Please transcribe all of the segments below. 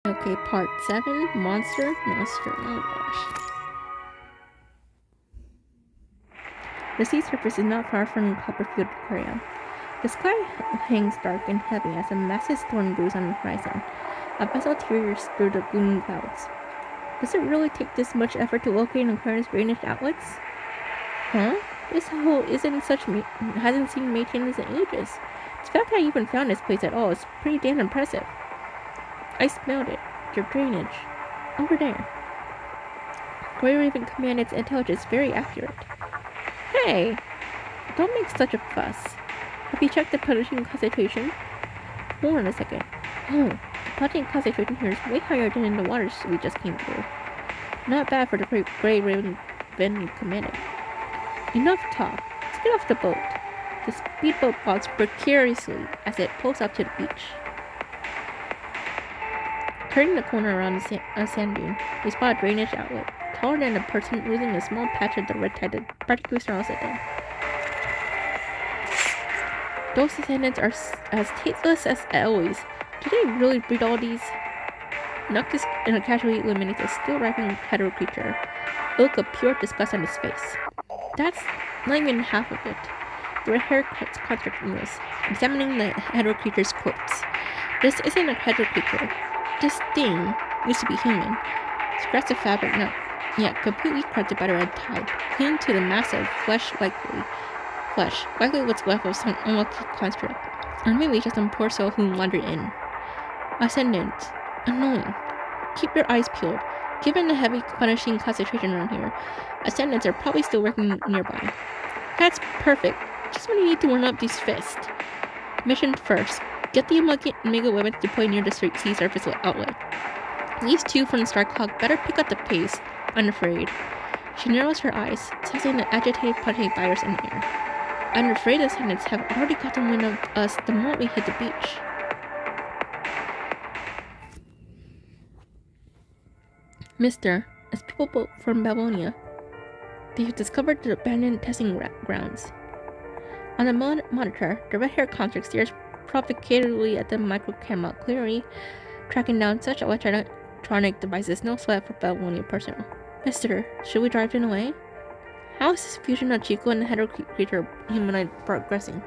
Okay, part 7, Monster. Oh gosh. The sea surface is not far from Copperfield Aquarium. The sky hangs dark and heavy as a massive storm brews on the horizon. A vessel tears through the gloomy clouds. Does it really take this much effort to locate an aquarium's drainage outlets? Huh? This hole hasn't seen maintenance in ages. The fact I even found this place at all is pretty damn impressive. I smelled it. Your drainage. Over there. Grey Raven commandant's intelligence is very accurate. Hey! Don't make such a fuss. Have you checked the pollution concentration? Hold on a second. Oh, the pollution concentration here is way higher than in the waters we just came through. Not bad for the Grey Raven commandant. Enough talk. Let's get off the boat. The speedboat bogs precariously as it pulls up to the beach. Turning the corner around a sand dune, we spot a drainage outlet, taller than a person losing a small patch of the red tide that practically surrounds it. Those descendants are as tasteless as always. Do they really breed all these? Noctis casually eliminates a still-wrapping hetero creature. A look of pure disgust on his face. That's not even half of it. The red-haired construct kneels, examining the hetero creature's corpse. This isn't a hetero creature. This thing used to be human. Scratch the fabric now. Yeah, completely corrupted by the red tide, clinging to the massive flesh, likely what's left of some unlucky construct, or maybe just some poor soul who wandered in. Ascendant. Annoying. Keep your eyes peeled. Given the heavy punishing concentration around here, Ascendants are probably still working nearby. That's perfect. Just when you need to warm up these fists. Mission first. Get the mega weapons deployed near the sea surface outlet. These two from the Starclock better pick up the pace, I'm afraid. She narrows her eyes, sensing the agitated punching fires in the air. I'm afraid the Ascendants have already gotten wind of us the moment we hit the beach. Mister, as people boat from Babylonia, they've discovered the abandoned testing grounds. On the monitor, the red-haired construct stares provocatively at the micro-camera, clearly tracking down such electronic devices no sweat for Babylonia personnel. Mister, should we drive them away? How is this fusion of Chico and the hetero creature humanoid progressing?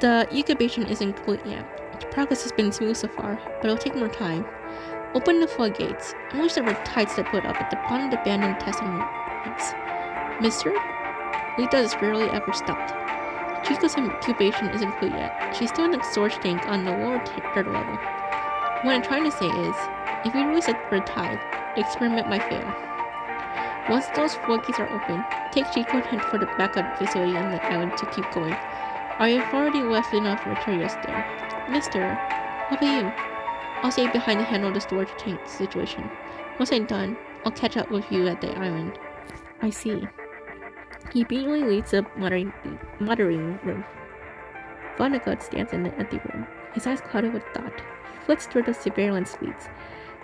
The incubation isn't complete yet. The progress has been smooth so far, but it'll take more time. Open the floodgates. Unleash the red tides that put up at the bottom of the abandoned testing grounds. Mister? Lita is rarely ever stopped. Chico's incubation isn't complete yet. She's still in the storage tank on the lower third level. What I'm trying to say is, if we release a red tide, the experiment might fail. Once those floodgates are open, take Chico and head for the backup facility on the island to keep going. I have already left enough materials there. Mister, what about you? I'll stay behind to handle the storage tank situation. Once I'm done, I'll catch up with you at the island. I see. He obediently leads the monitoring room. Vonnegut stands in the empty room, his eyes clouded with thought. He flicks through the surveillance feeds,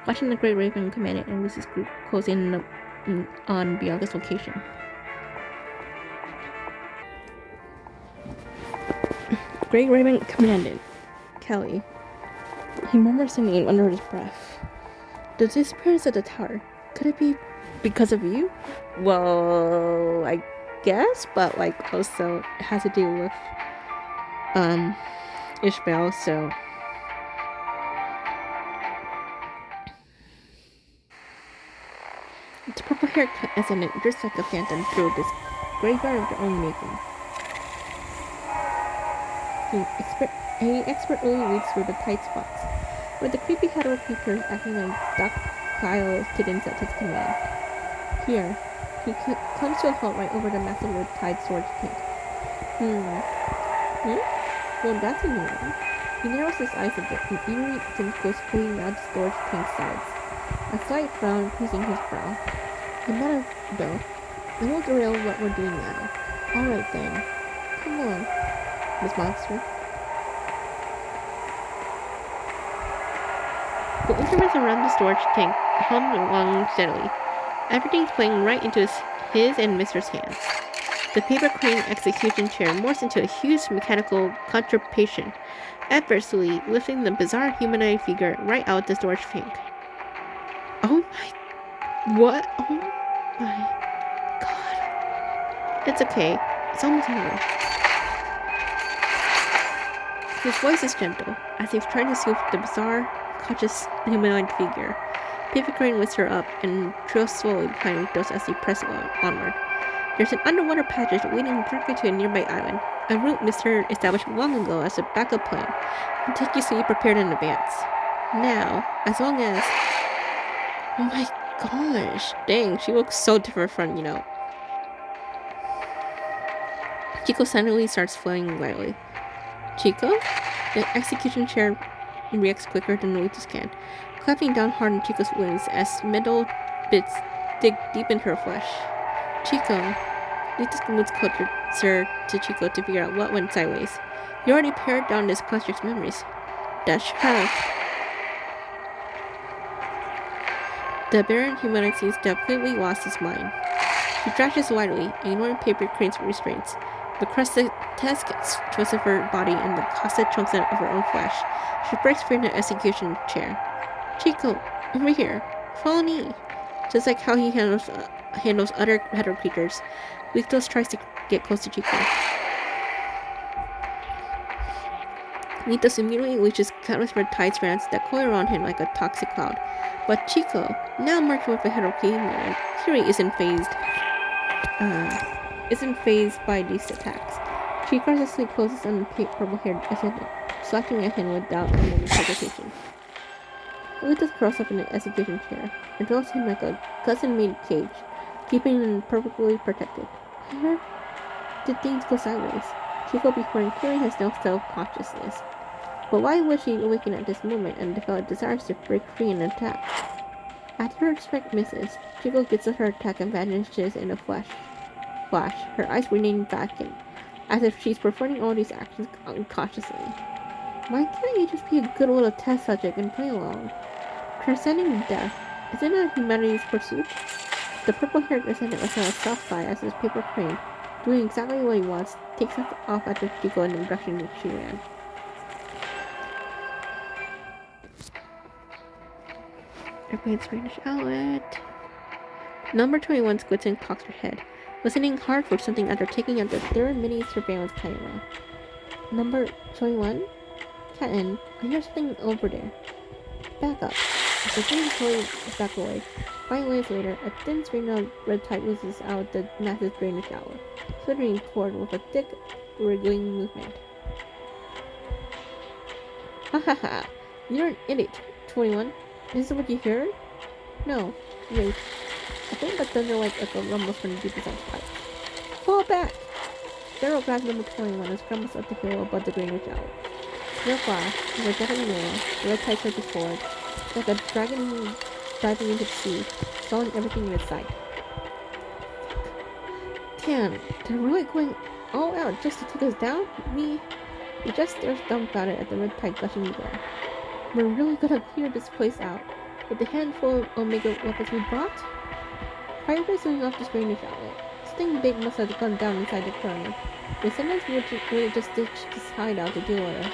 watching the Grey Raven commandant and Lucy's group close in on Bianca's location. Grey Raven commandant, Kelly. He murmurs the name under his breath. The disappearance of the tower, could it be because of you? Well, I guess, but also it has to do with Ishmael, so the purple haircut as an just like a phantom through this graveyard of their own making. He expertly weeds through the tight spots, with the creepy hetero creatures acting like docile kittens at his command. Here, he comes to a halt right over the massive red tide storage tank. Well, that's a new one. He narrows his eyes a bit, and eerie things goes pulling out the storage tank's sides. A slight frown creasing his brow. No matter, though, it won't derail what we're doing now. Alright then. Come on, Miss Monster. The instruments around the storage tank hum along steadily. Everything's playing right into his and Mister's hands. The paper crane execution chair morphs into a huge mechanical contraption, effortlessly lifting the bizarre humanoid figure right out the storage tank. Oh my... What? Oh my god. It's okay. It's almost over. His voice is gentle, as if trying to soothe the bizarre, conscious humanoid figure. Paper Crane lifts her up and trails slowly behind Ritos as they press onward. There's an underwater passage leading directly to a nearby island, a route Mr. established long ago as a backup plan, meticulously prepared in advance. Now, as long as... Oh my gosh, dang, she looks so different from, Chico suddenly starts flailing lightly. Chico? The execution chair reacts quicker than Ritos can, clapping down hard on Chico's wings as metal bits dig deep into her flesh. Chico. Ritos moves closer to Chico to figure out what went sideways. You already pared down this construct's memories. Dash have. The barren humanoid seems to have completely lost his mind. He thrashes wildly, ignoring Paper Crane's restraints. The grotesque twist of her body and the caustic chunks of her own flesh. She breaks free in the execution chair. Chico, over here. Follow me. Just like how he handles other hetero creatures, Ritos tries to get close to Chico. Ritos immediately unleashes countless red tide strands that coil around him like a toxic cloud. But Chico, now marching with a hetero man, Kiri isn't phased by these attacks. She cautiously closes on the purple-haired assailant, slashing at him without a moment's hesitation. Ritos curls up in the execution chair and throws him like a custom-made cage, keeping him perfectly protected. Where did things go sideways? Chico before Kiri has no self-consciousness. But why would she awaken at this moment and develop desires to break free and attack? After her strike misses, Chico gets her attack and vanishes in a flash, her eyes remaining vacant, as if she's performing all these actions unconsciously. Why can't you just be a good little test subject and play along? Transcending death, isn't it humanity's pursuit? The purple-haired ascendant was on a soft side as his Paper Crane, doing exactly what he wants, takes off after Chico in the direction that she ran. Airplane's range outlet. Number 21 squints and cocks her head, listening hard for something after taking out the third mini surveillance camera. Number 21? Captain, I hear something over there. Back up. The thing totally back away. 5 minutes later, a thin string of red tide oozes out the massive drainage shower, slithering forward with a thick, wriggling movement. Ha ha ha! You're an idiot, 21. Is this what you heard? No. Wait. I think the thunder like a rumble from the deepest of the pipe. Fall back! Daryl grabs number 21 and scrambles up the hill above the drainage shower. Real flash, with a deafening roar, the red tide surges forward, like a dragon diving into the sea, swallowing everything in its sight. Damn, they're really going all out just to take us down? We just stares dumbfounded at the red tide gushing there. We're really gonna clear this place out with the handful of Omega weapons we brought? Prior to swinging off this drainage outlet, something big must have gone down inside the corner. The descendants would just ditch this hideout to deal with us.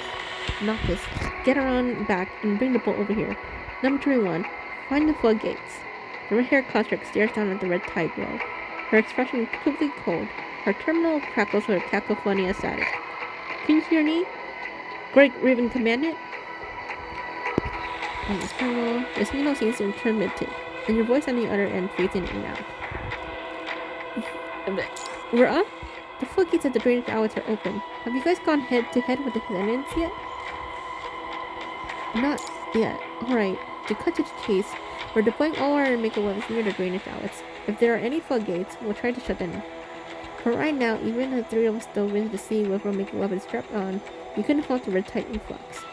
Not this. Get around back and bring the boat over here. Number 21. Find the floodgates. The red-haired construct stares down at the red tide glow. Her expression completely cold. Her terminal crackles with a cacophony of static. Can you hear me? Great Raven Commandant? On this terminal, the signal seems intermittent, and your voice on the other end fades in and out. We're up? The floodgates at the drainage outlets are open. Have you guys gone head-to-head with the descendants yet? Not yet. Alright, to cut to the chase, we're deploying all our Omega weapons near the drainage outlets. If there are any floodgates, we'll try to shut them. For right now, even if the three of us dove into the sea with Omega weapons strapped on, we couldn't halt the red tide influx.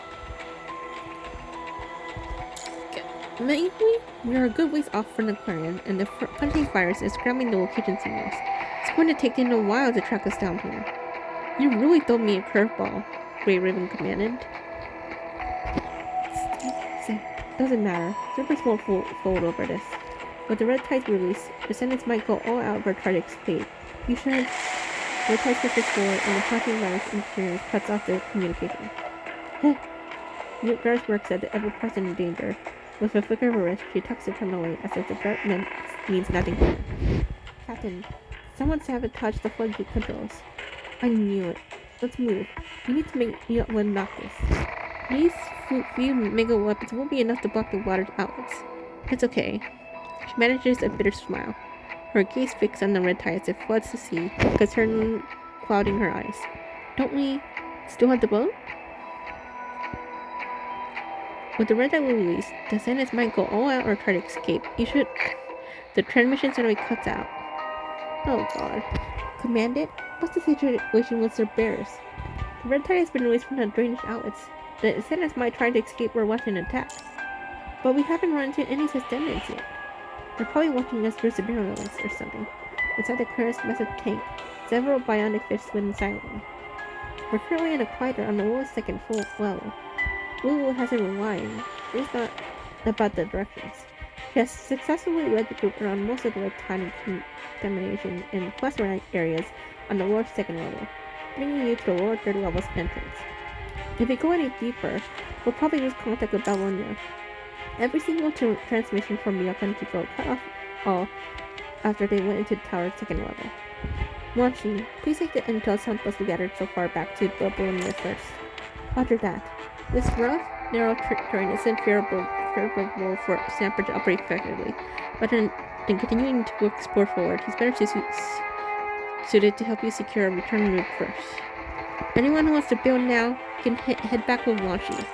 Maybe we are a good ways off from the aquarium, and the punching virus is scrambling the location signals. It's going to take them a while to track us down here. You really threw me a curveball, Great Raven Commandant. Doesn't matter. Surfers won't fold over this. With the red tide's release, descendants might go all out for try to escape. You should. Red tide pushes forward, and the punching virus interference cuts off their communication. Gar's works at the ever-present danger. With a flicker of her wrist, she tucks the gun away as if the threat means nothing to her. Captain, someone sabotaged the floodgate controls. I knew it. Let's move. We need to unlock this. These few mega weapons won't be enough to block the water outlets. It's okay. She manages a bitter smile. Her gaze fixed on the red tide as it floods the sea, concern clouding her eyes. Don't we still have the boat? With the red tide released, the Senators might go all out or try to escape. You should. The transmission suddenly cuts out. Oh god. Commandant? What's the situation with Sir Bears? The red tide has been released from the drainage outlets. The Senators might try to escape or watch an attack. But we haven't run into any sustenance yet. They're probably watching us through surveillance or something. Inside the clearest massive tank, several bionic fish swim silently. We're currently in a glider on the lowest second full level. Lulu hasn't been lying, at least not about the directions. She has successfully led the group around most of the red tide contamination and cluster areas on the lower second level, bringing you to the lower third level's entrance. If we go any deeper, we'll probably lose contact with Babylonia. Every single transmission from biomechanical cut off all after they went into the tower's second level. Wanshi, please take the intel samples we gathered so far back to Babylonia first. Roger that. This rough, narrow terrain isn't favorable for Stanford to operate effectively, but than continuing to explore forward, he's better suited to help you secure a return route first. Anyone who wants to build now can head back with Wanshi.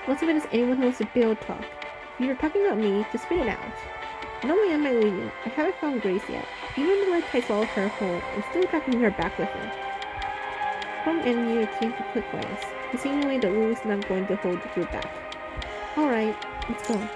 Most of it is anyone who wants to build talk. If you're talking about me, just spit it out. Not only am I leaving, I haven't found Grace yet. Even the red tide swallowed her whole, I'm still dragging her back with me. From and you came to quick ways. Insinuating that Lulu's not going to hold the group back. Alright, let's go.